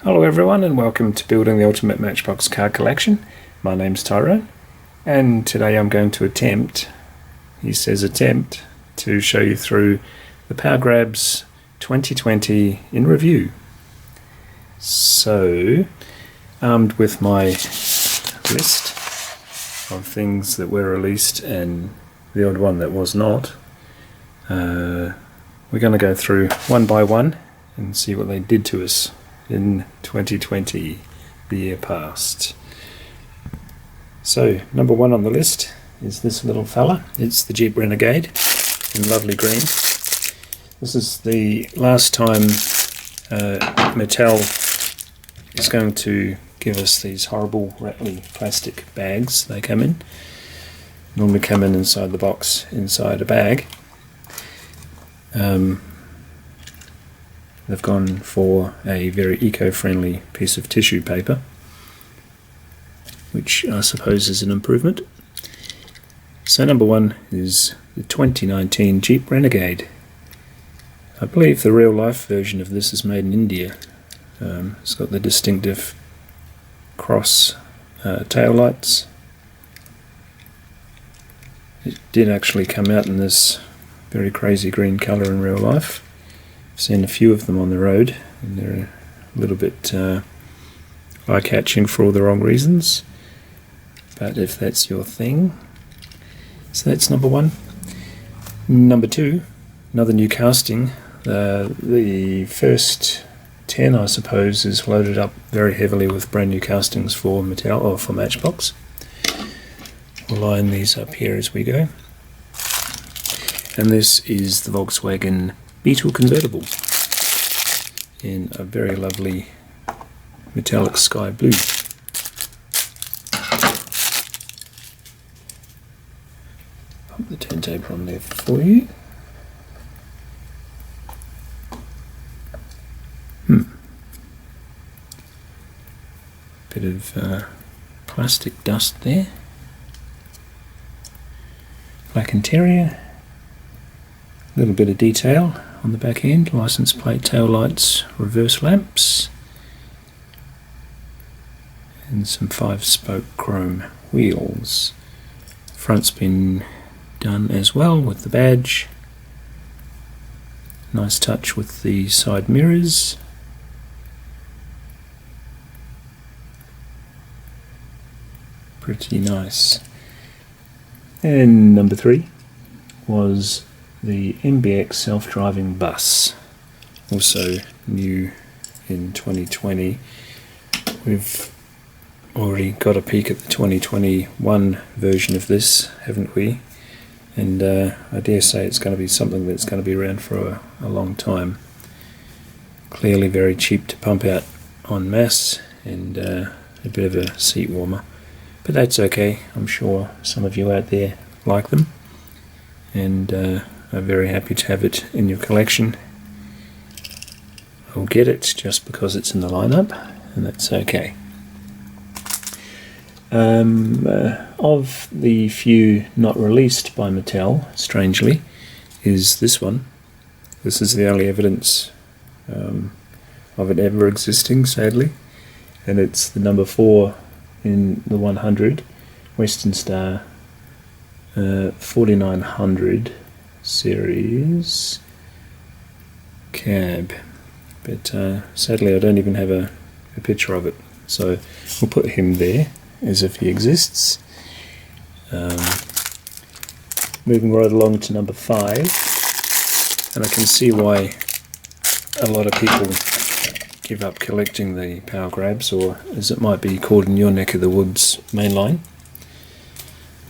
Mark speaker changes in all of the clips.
Speaker 1: Hello everyone and welcome to Building the Ultimate Matchbox Car Collection. My name's Tyrone and today I'm going to attempt to show you through the Power Grabs 2020 in review. So, armed with my list of things that were released and the odd one that was not, we're going to go through one by one and see what they did to us in 2020, the year past. So, number one on the list is this little fella. It's the Jeep Renegade in lovely green. This is the last time Mattel is going to give us these horrible rattly plastic bags they come in. Normally come in inside the box, inside a bag. They've gone for a very eco-friendly piece of tissue paper, which I suppose is an improvement. So number one is the 2019 Jeep Renegade. I believe the real-life version of this is made in India. It's got the distinctive cross tail lights. It did actually come out in this very crazy green colour in real life. I've seen a few of them on the road and they're a little bit eye-catching for all the wrong reasons, but if that's your thing. So that's number one. Number two, another new casting. The first 10 I suppose is loaded up very heavily with brand new castings for Mattel or for Matchbox. We'll line these up here as we go. And this is the Volkswagen Beetle convertible in a very lovely metallic sky blue. Put the turntable on there for you. Bit of plastic dust there. Black interior. A little bit of detail on the back end, license plate, tail lights, reverse lamps, and some 5-spoke chrome wheels. Front's been done as well with the badge. Nice touch with the side mirrors. Pretty nice. And number three was the MBX self-driving bus, also new in 2020. We've already got a peek at the 2021 version of this, haven't we? And I dare say it's going to be something that's going to be around for a long time. Clearly very cheap to pump out en masse and a bit of a seat warmer. But that's okay, I'm sure some of you out there like them and are very happy to have it in your collection. I'll get it just because it's in the lineup, and that's okay. Of the few not released by Mattel, strangely, is this one. This is the only evidence of it ever existing, sadly, and it's the number 4 in the 100 Western Star 4900 series cab, but sadly I don't even have a picture of it, so we'll put him there as if he exists. Moving right along to number 5, and I can see why a lot of people give up collecting the Power Grabs, or as it might be called in your neck of the woods, mainline,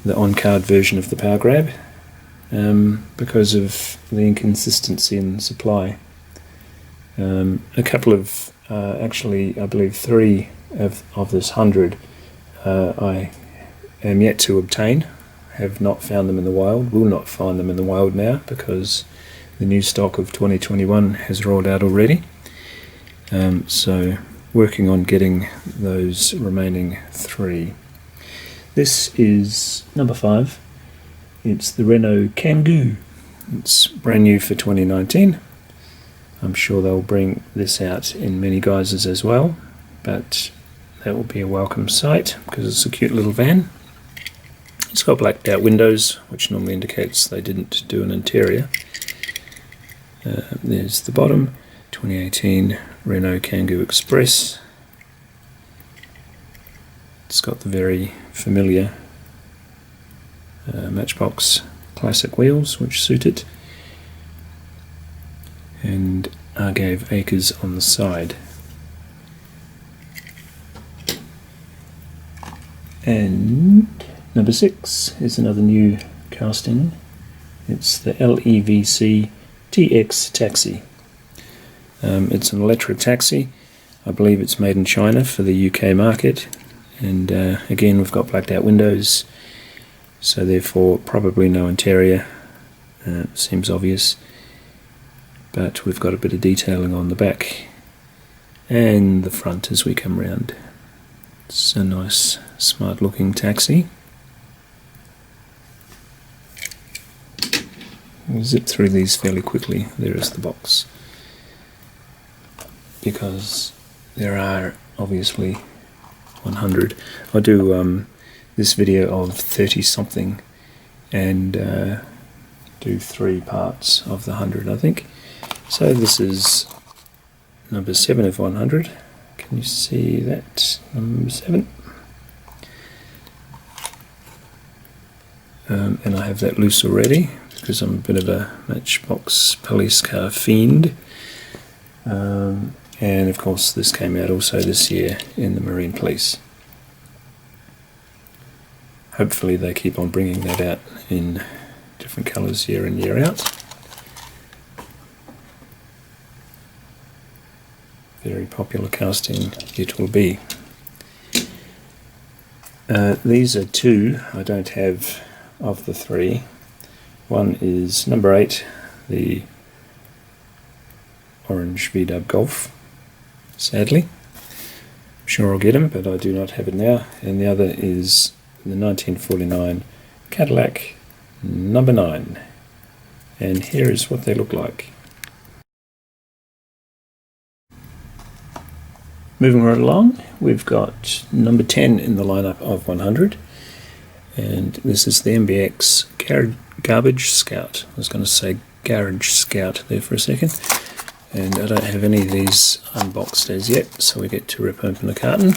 Speaker 1: the on-card version of the Power Grab. Because of the inconsistency in supply. A couple of, actually I believe 3 of this 100 I am yet to obtain, have not found them in the wild, will not find them in the wild now because the new stock of 2021 has rolled out already. So working on getting those remaining 3. This is number 5. It's the Renault Kangoo. It's brand new for 2019. I'm sure they'll bring this out in many guises as well, but that will be a welcome sight because it's a cute little van. It's got blacked out windows, which normally indicates they didn't do an interior. There's the bottom, 2018 Renault Kangoo Express. It's got the very familiar Matchbox classic wheels, which suit it, and Agave acres on the side. And number 6 is another new casting. It's the LEVC TX Taxi. It's an electric taxi. I believe it's made in China for the UK market, and again we've got blacked out windows, so therefore probably no interior. Seems obvious, but we've got a bit of detailing on the back and the front as we come round. It's a nice, smart looking taxi. We'll zip through these fairly quickly. There is the box, because there are obviously 100. I do this video of 30 something and do 3 parts of the 100, I think. So this is number 7 of 100. Can you see that? Number 7. And I have that loose already because I'm a bit of a Matchbox police car fiend. And of course this came out also this year in the Marine Police. Hopefully they keep on bringing that out in different colours year in, year out. Very popular casting it will be. These are 2 I don't have of the 3. One is number 8, the orange VW Golf, sadly. I'm sure I'll get him, but I do not have it now. And the other is the 1949 Cadillac number 9. And here is what they look like. Moving right along, we've got number 10 in the lineup of 100. And this is the MBX Garbage Scout. I was going to say Garage Scout there for a second. And I don't have any of these unboxed as yet, so we get to rip open a carton.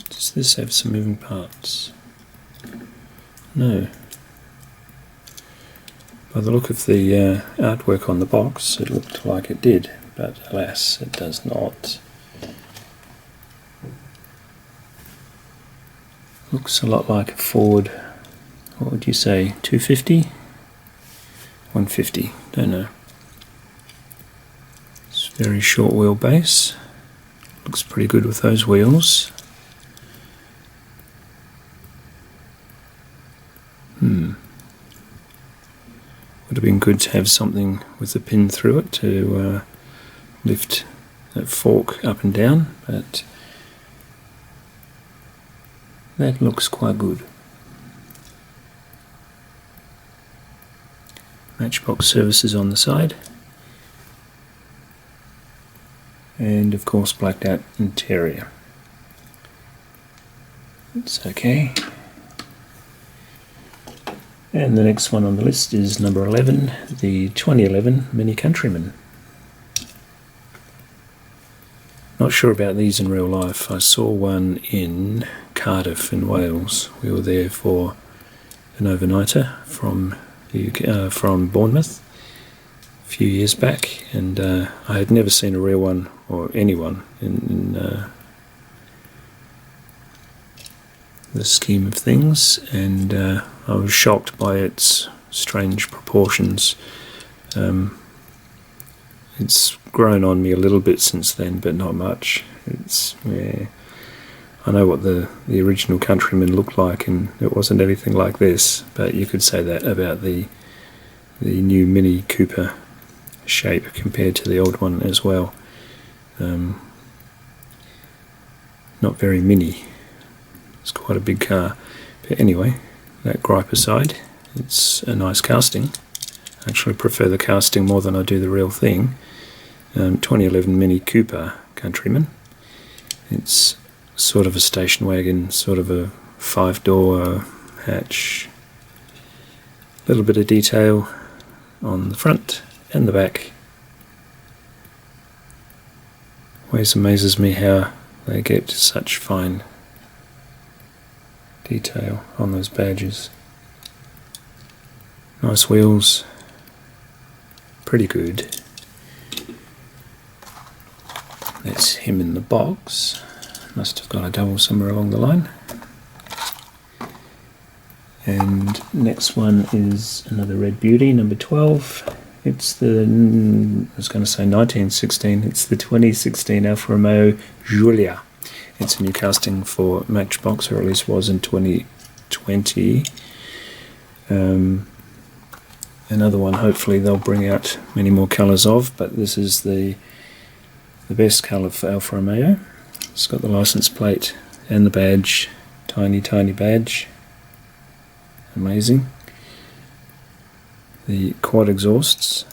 Speaker 1: Does this have some moving parts? No. By the look of the artwork on the box, it looked like it did, but alas, it does not. Looks a lot like a Ford, what would you say, 250? 150, don't know. It's very short wheelbase. Looks pretty good with those wheels. Would have been good to have something with a pin through it to lift that fork up and down, but that looks quite good. Matchbox services on the side, and of course blacked out interior. It's okay. And the next one on the list is number 11, the 2011 Mini Countryman. Not sure about these in real life. I saw one in Cardiff in Wales. We were there for an overnighter from from Bournemouth a few years back, and I had never seen a real one, or anyone, in the scheme of things, and I was shocked by its strange proportions. It's grown on me a little bit since then, but not much. It's, yeah, I know what the original Countryman looked like, and it wasn't anything like this, but you could say that about the new Mini Cooper shape compared to the old one as well. not very mini. It's quite a big car. But anyway, that gripe aside, it's a nice casting. I actually prefer the casting more than I do the real thing. 2011 Mini Cooper Countryman. It's sort of a station wagon, sort of a 5-door hatch. A little bit of detail on the front and the back. Always amazes me how they get such fine detail on those badges. Nice wheels, pretty good. That's him in the box. Must have got a double somewhere along the line. And next one is another red beauty, number 12. It's the, I was going to say 1916, it's the 2016 Alfa Romeo Giulia. It's a new casting for Matchbox, or at least was in 2020. Another one hopefully they'll bring out many more colours of, but this is the best colour for Alfa Romeo. It's got the license plate and the badge, tiny badge, amazing. The quad exhausts,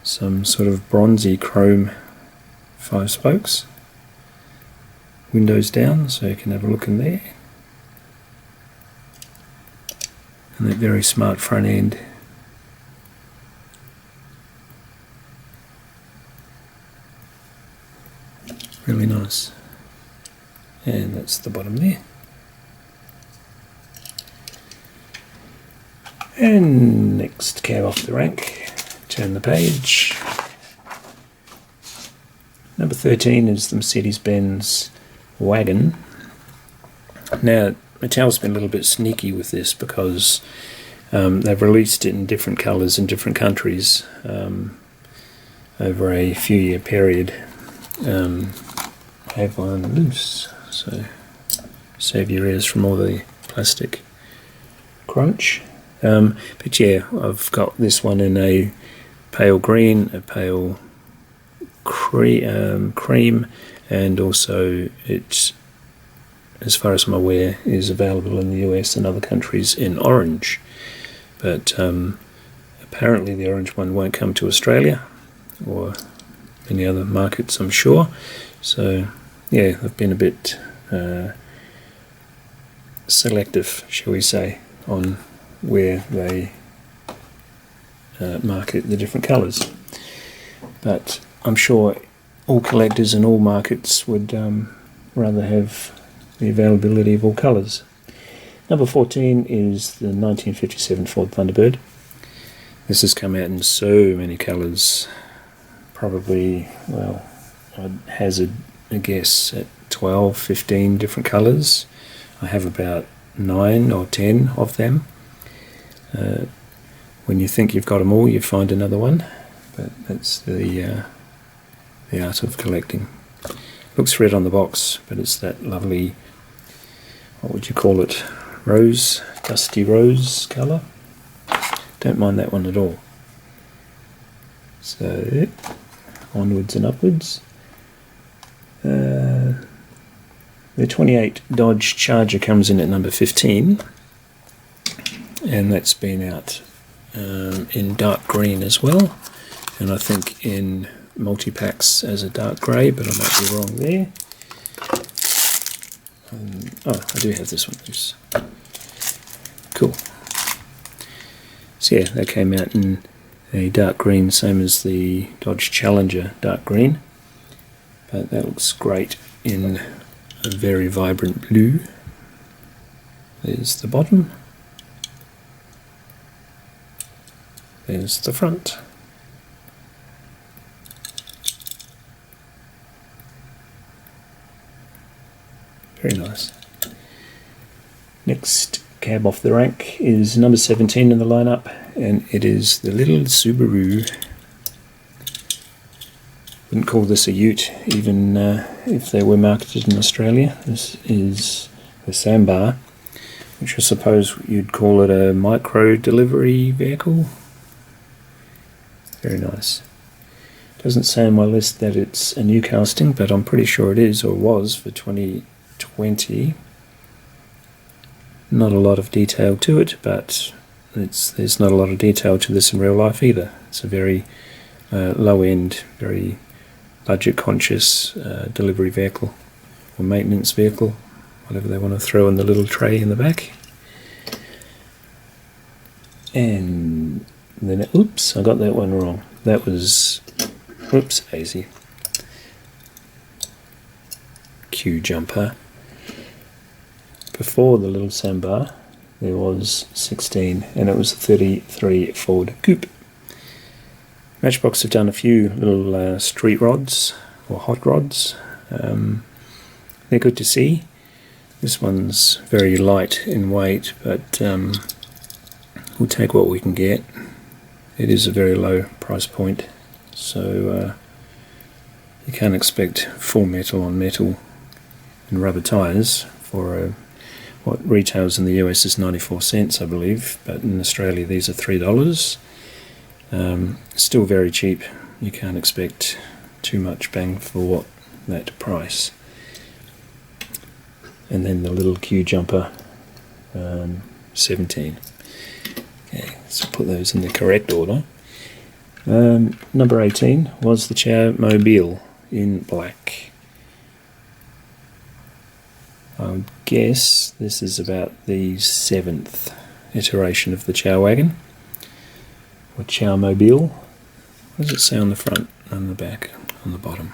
Speaker 1: some sort of bronzy chrome 5 spokes, windows down so you can have a look in there, and that very smart front end. Really nice. And that's the bottom there. And next cab off the rank, turn the page. Number 13 is the Mercedes-Benz wagon. Now Mattel's been a little bit sneaky with this because they've released it in different colours in different countries over a few year period. I have one loose, so save your ears from all the plastic crunch. But yeah, I've got this one in a pale green, a pale cream, and also it's, as far as I'm aware, is available in the US and other countries in orange. But apparently the orange one won't come to Australia or any other markets, I'm sure. So yeah, I've been a bit selective, shall we say, on where they market the different colours. But I'm sure all collectors in all markets would rather have the availability of all colours. Number 14 is the 1957 Ford Thunderbird. This has come out in so many colours, probably, well, I'd hazard a guess at 12, 15 different colours. I have about 9 or 10 of them. When you think you've got them all, you find another one. But that's the art of collecting. Looks red on the box, but it's that lovely, what would you call it, rose, dusty rose colour. Don't mind that one at all. So onwards and upwards. The 28 Dodge Charger comes in at number 15, and that's been out in dark green as well, and I think in multi-packs as a dark grey, but I might be wrong there. Oh, I do have this one loose. Cool. So yeah, that came out in a dark green, same as the Dodge Challenger dark green, but that looks great in a very vibrant blue. There's the bottom. There's the front. Very nice. Next cab off the rank is number 17 in the lineup, and it is the little Subaru. Wouldn't call this a ute, even if they were marketed in Australia. This is the Sambar, which I suppose you'd call it a micro delivery vehicle. Very nice. Doesn't say on my list that it's a new casting, but I'm pretty sure it is, or was, for 2020. Not a lot of detail to it, but there's not a lot of detail to this in real life either. It's a very low-end, very budget-conscious delivery vehicle, or maintenance vehicle, whatever they want to throw in the little tray in the back. And then, oops, I got that one wrong. That was, oops, daisy. Q jumper. Before the little sandbar, there was 16, and it was a 33 Ford Coupe. Matchbox have done a few little street rods, or hot rods. They're good to see. This one's very light in weight, but we'll take what we can get. It is a very low price point, so you can't expect full metal on metal and rubber tyres for what retails in the US is 94 cents, I believe, but in Australia these are $3. Still very cheap. You can't expect too much bang for that price. And then the little Q jumper, 17. Okay, let's put those in the correct order. Number 18 was the Chow Mobile in black. I would guess this is about the 7th iteration of the Chow Wagon, or Chow Mobile. What does it say on the front, on the back, on the bottom?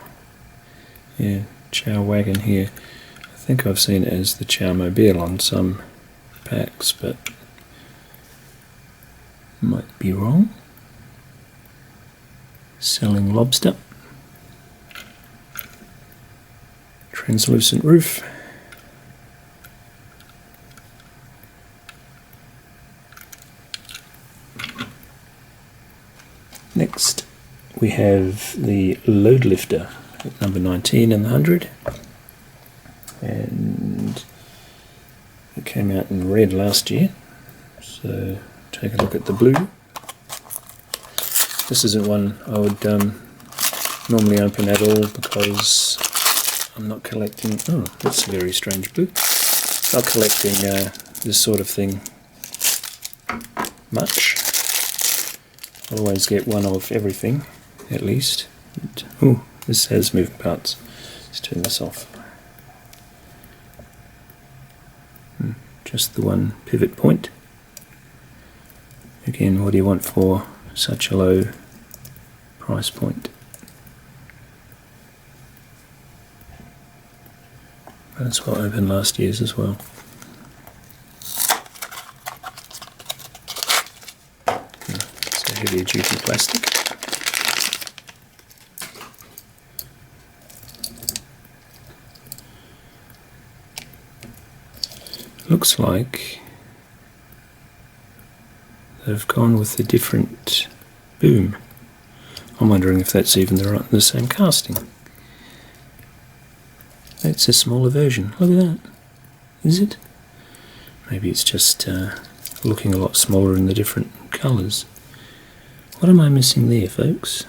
Speaker 1: Yeah, Chow Wagon here. I think I've seen it as the Chow Mobile on some packs, but might be wrong. Selling lobster. Translucent roof. Next we have the load lifter at number 19 in the 100, and it came out in red last year, so take a look at the blue. This isn't one I would normally open at all because I'm not collecting, oh that's a very strange blue, not collecting this sort of thing much. I always get one of everything, at least. Oh, this has moving parts. Let's turn this off. Just the one pivot point. Again, what do you want for such a low price point? That's what I opened last year's as well. Heavier duty plastic. Looks like they've gone with a different boom. I'm wondering if that's even the same casting. That's a smaller version. Look at that. Is it? Maybe it's just looking a lot smaller in the different colours. What am I missing there, folks?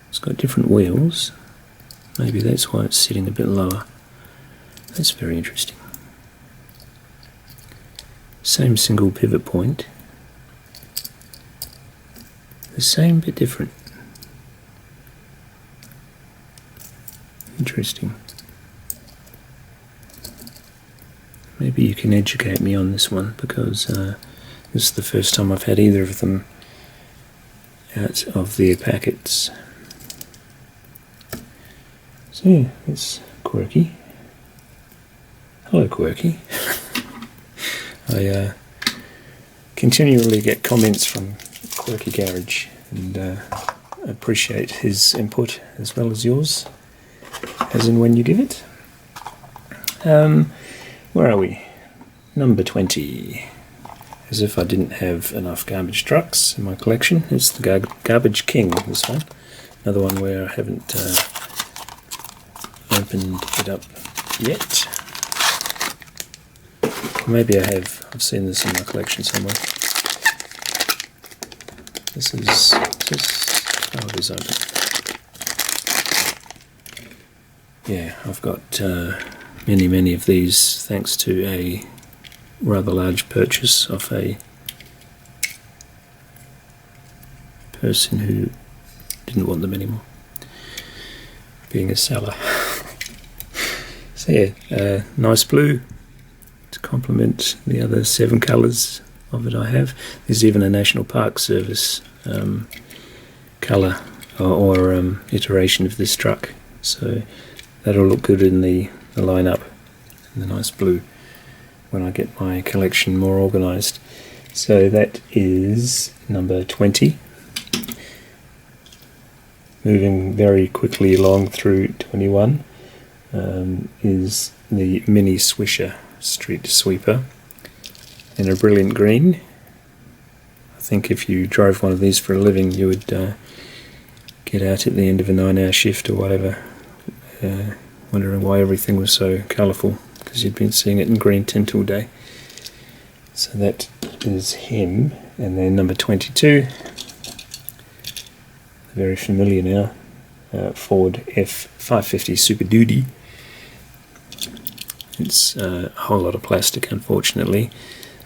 Speaker 1: It's got different wheels. Maybe that's why it's sitting a bit lower. That's very interesting. Same single pivot point. The same but different. Interesting. Maybe you can educate me on this one, because this is the first time I've had either of them out of their packets. So yeah, it's quirky. Hello Quirky. I continually get comments from Quirky Garage, and appreciate his input as well as yours, as in when you give it. Where are we? Number 20. As if I didn't have enough garbage trucks in my collection. It's the Garbage King, this one. Another one where I haven't opened it up yet. Maybe I have. I've seen this in my collection somewhere. This is just, oh, it is open. yeah, I've got many of these thanks to a rather large purchase of a person who didn't want them anymore, being a seller. So yeah, nice blue to complement the other 7 colours of it I have. There's even a National Park Service colour or iteration of this truck, so that'll look good in the lineup, in the nice blue, when I get my collection more organised. So that is number 20. Moving very quickly along through 21 is the Mini Swisher Street Sweeper in a brilliant green. I think if you drove one of these for a living, you would get out at the end of a 9-hour shift or whatever, wondering why everything was so colourful, because you'd been seeing it in green tint all day. So that is him. And then number 22, very familiar now, Ford F550 Super Duty. It's a whole lot of plastic, unfortunately.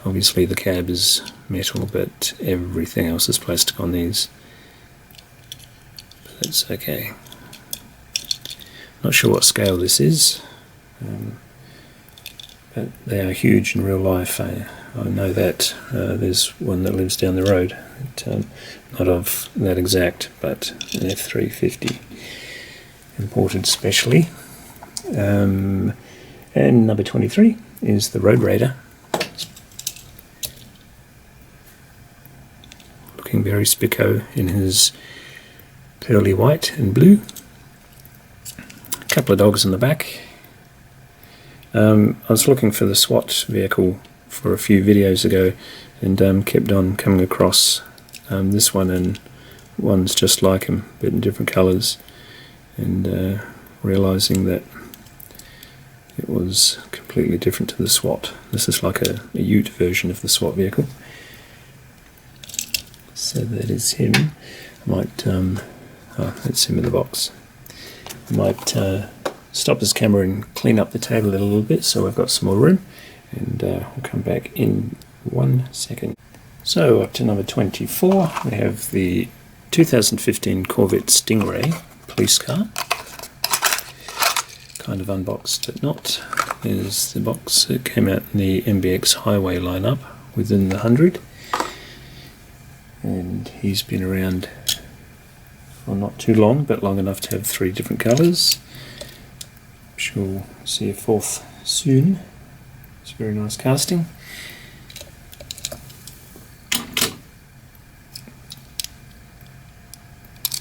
Speaker 1: Obviously the cab is metal, but everything else is plastic on these. But that's okay. Not sure what scale this is, but they are huge in real life. I know that. There's one that lives down the road. Not of that exact, but an F350 imported specially. And number 23 is the Road Raider, looking very spicco in his pearly white and blue. A couple of dogs in the back. I was looking for the SWAT vehicle for a few videos ago and kept on coming across this one and ones just like him, but in different colours, and realising that it was completely different to the SWAT. This is like a ute version of the SWAT vehicle. So that is him. I might, that's him in the box. I might stop this camera and clean up the table a little bit so we've got some more room, and we'll come back in 1 second. So up to number 24 we have the 2015 Corvette Stingray police car. Kind of unboxed but not. There's the box. It came out in the MBX Highway lineup within the 100, and he's been around for not too long, but long enough to have 3 different colours. I'm sure we'll see a 4th soon. It's a very nice casting.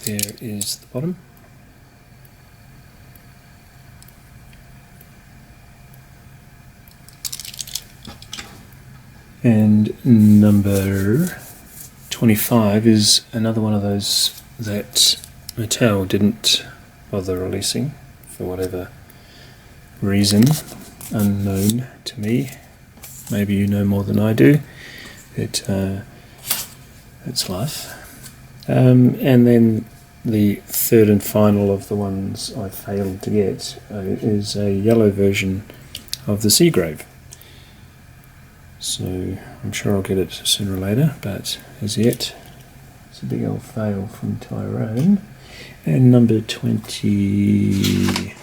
Speaker 1: There is the bottom. And number 25 is another one of those that Mattel didn't bother releasing for whatever reason unknown to me. Maybe you know more than I do, but that's life. And then the third and final of the ones I failed to get is a yellow version of the Seagrave. So I'm sure I'll get it sooner or later, but as yet it's a big old fail from Tyrone. And number 20,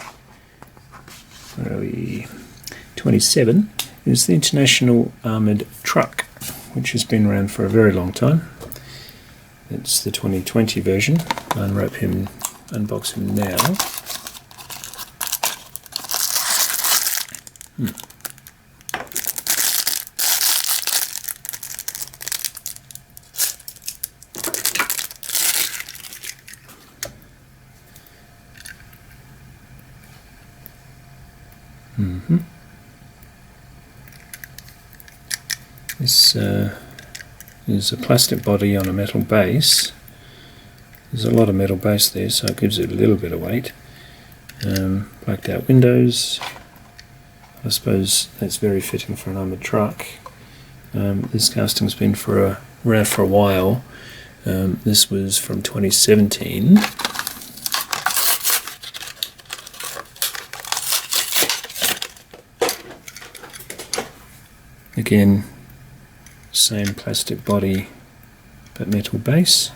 Speaker 1: where are we? 27 is the International Armoured Truck, which has been around for a very long time. It's the 2020 version. I'll unbox him now. This is a plastic body on a metal base. There's a lot of metal base there, so it gives it a little bit of weight. Blacked out windows. I suppose that's very fitting for an armoured truck. This casting's been around for a while. This was from 2017. Again, same plastic body but metal base.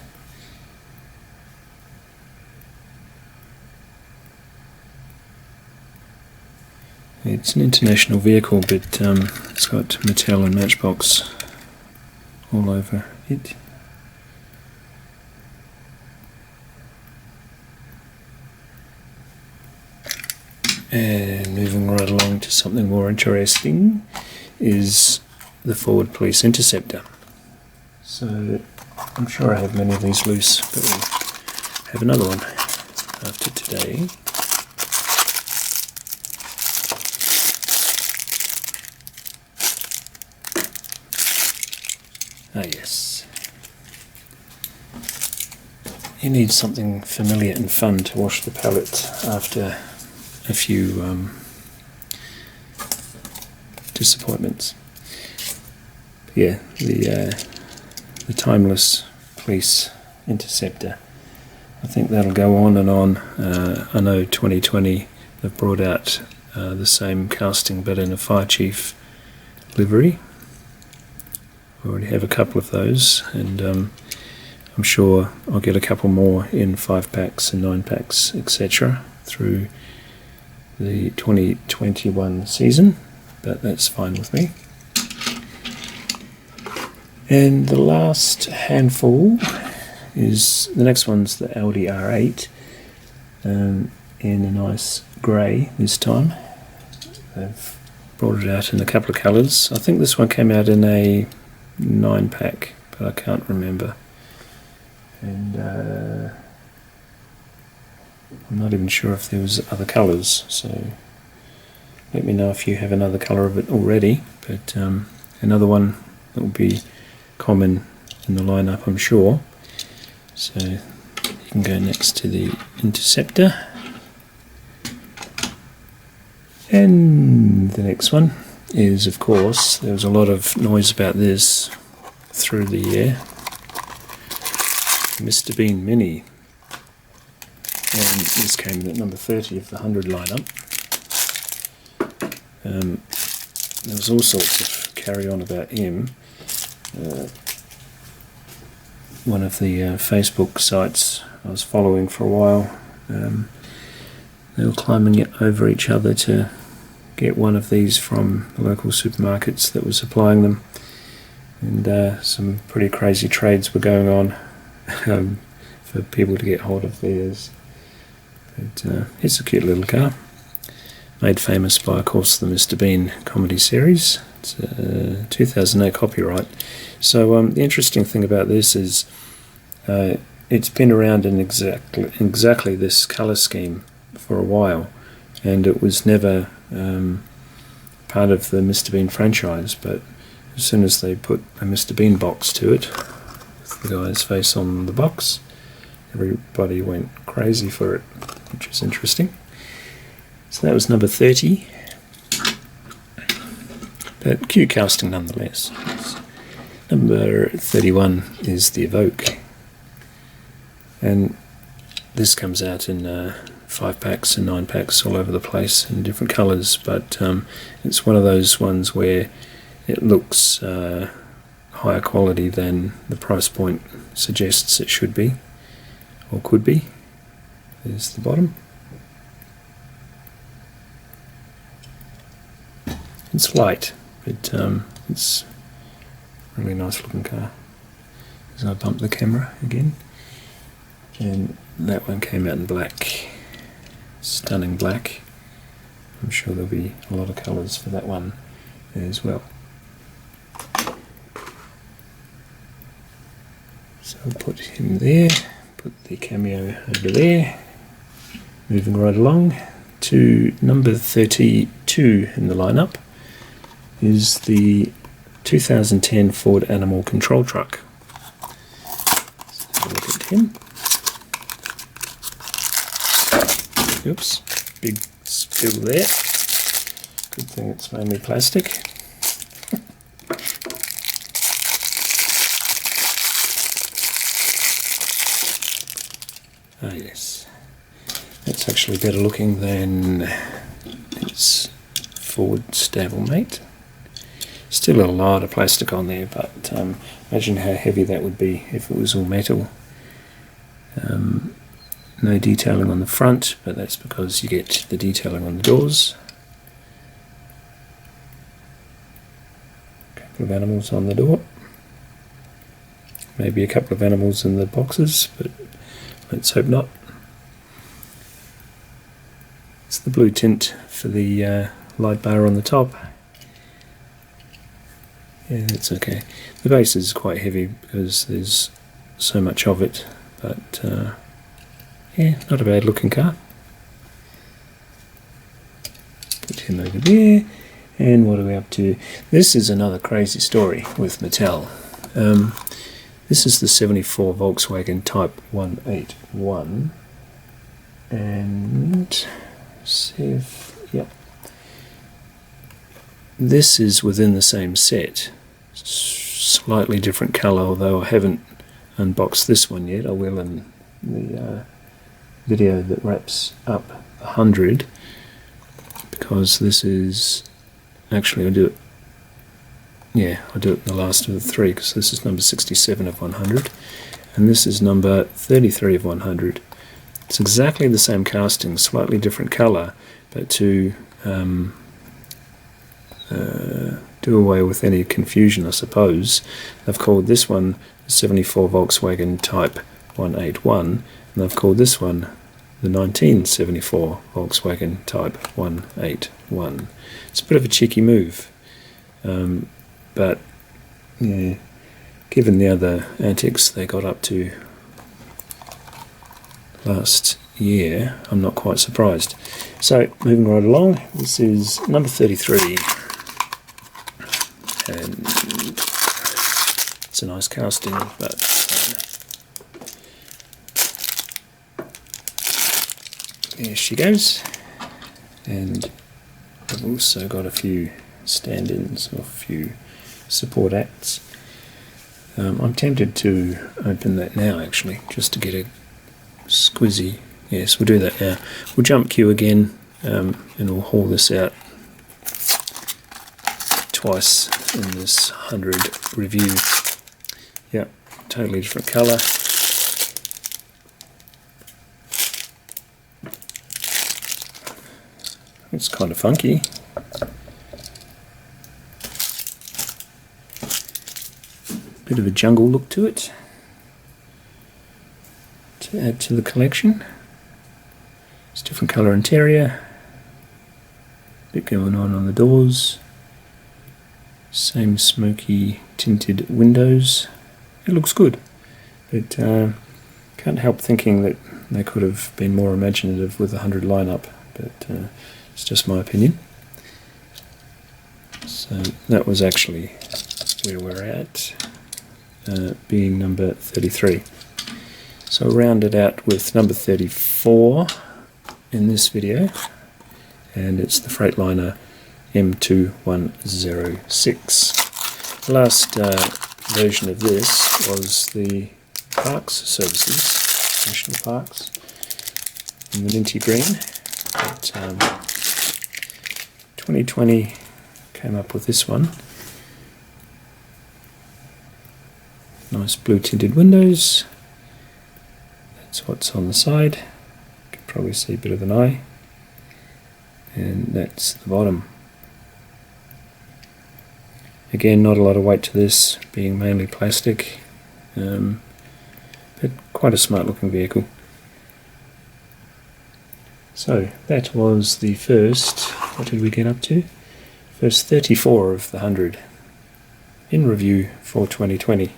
Speaker 1: It's an international vehicle, but it's got Mattel and Matchbox all over it. And moving right along to something more interesting is the Ford Police Interceptor. So I'm sure I have many of these loose, but we'll have another one after today. Ah yes. You need something familiar and fun to wash the palette after a few disappointments. But yeah, the timeless Police Interceptor. I think that'll go on and on. I know 2020 they've brought out the same casting but in a fire chief livery. I already have a couple of those, and I'm sure I'll get a couple more in 5-packs and 9-packs, etc. through the 2021 season, but that's fine with me. And the last handful is, the next one's the Audi R8 in a nice grey this time. They've brought it out in a couple of colours. I think this one came out in a 9-pack, but I can't remember. And I'm not even sure if there was other colours, so let me know if you have another colour of it already. But another one that will be common in the lineup, I'm sure. So you can go next to the Interceptor. And the next one is, of course, there was a lot of noise about this through the year, Mr. Bean Mini, and this came in at number 30 of the 100 lineup. There was all sorts of carry on about him. One of the Facebook sites I was following for a while, they were climbing it over each other to get one of these from the local supermarkets that were supplying them, and some pretty crazy trades were going on for people to get hold of theirs. But it's a cute little car, made famous by, of course, the Mr. Bean comedy series. It's a 2008 copyright. So the interesting thing about this is it's been around in exactly this colour scheme for a while, and it was never part of the Mr. Bean franchise, but as soon as they put a Mr. Bean box to it, with the guy's face on the box, everybody went crazy for it, which is interesting. So that was number 30, but cute casting nonetheless. Number 31 is the Evoque, and this comes out in 5-packs and 9-packs all over the place in different colours, but it's one of those ones where it looks higher quality than the price point suggests it should be, or could be. There's the bottom. It's light, but it's a really nice looking car. As I bump the camera again. And that one came out in black. Stunning black. I'm sure there'll be a lot of colours for that one as well. So I'll put him there, put the Cameo over there. Moving right along to number 32 in the lineup is the 2010 Ford Animal Control Truck. Let's have a look at him. Oops, big spill there. Good thing it's mainly plastic. Ah yes, that's actually better looking than its Ford stablemate. Still a lot of plastic on there, but imagine how heavy that would be if it was all metal. No detailing on the front, but that's because you get the detailing on the doors. A couple of animals on the door. Maybe a couple of animals in the boxes, but let's hope not. It's the blue tint for the light bar on the top. Yeah, that's okay. The base is quite heavy because there's so much of it, but yeah, not a bad looking car. Put him over there. And what are we up to? This is another crazy story with Mattel. This is the 74 Volkswagen Type 181. And see if, yep. This is within the same set. Slightly different colour, although I haven't unboxed this one yet. I will in the video that wraps up 100, because this is actually, I do it in the last of the three, because this is number 67 of 100 and this is number 33 of 100. It's exactly the same casting, slightly different colour, but to do away with any confusion, I suppose, they've called this one the 74 Volkswagen Type 181, and they've called this one the 1974 Volkswagen Type 181. It's a bit of a cheeky move, but yeah, given the other antics they got up to last year, I'm not quite surprised. So, moving right along, this is number 33, and it's a nice casting, but there she goes. And I've also got a few stand-ins, or a few support acts. I'm tempted to open that now, actually, just to get a squizzy. Yes, we'll do that now. We'll jump queue again, and we'll haul this out twice in this 100 review. Yep, totally different colour. It's kind of funky. Bit of a jungle look to it, to add to the collection. It's different colour interior. Bit going on the doors. Same smoky tinted windows. It looks good, but can't help thinking that they could have been more imaginative with the 100 lineup, but it's just my opinion. So that was actually where we're at, being number 33. So I'll round it out with number 34 in this video, and it's the Freightliner M2106. The last version of this was the Parks Services, National Parks, in the minty green. But 2020 came up with this one. Nice blue tinted windows. That's what's on the side. You can probably see a bit of an eye. And that's the bottom. Again, not a lot of weight to this, being mainly plastic, but quite a smart looking vehicle. So that was the first, what did we get up to? First 34 of the 100 in review for 2020.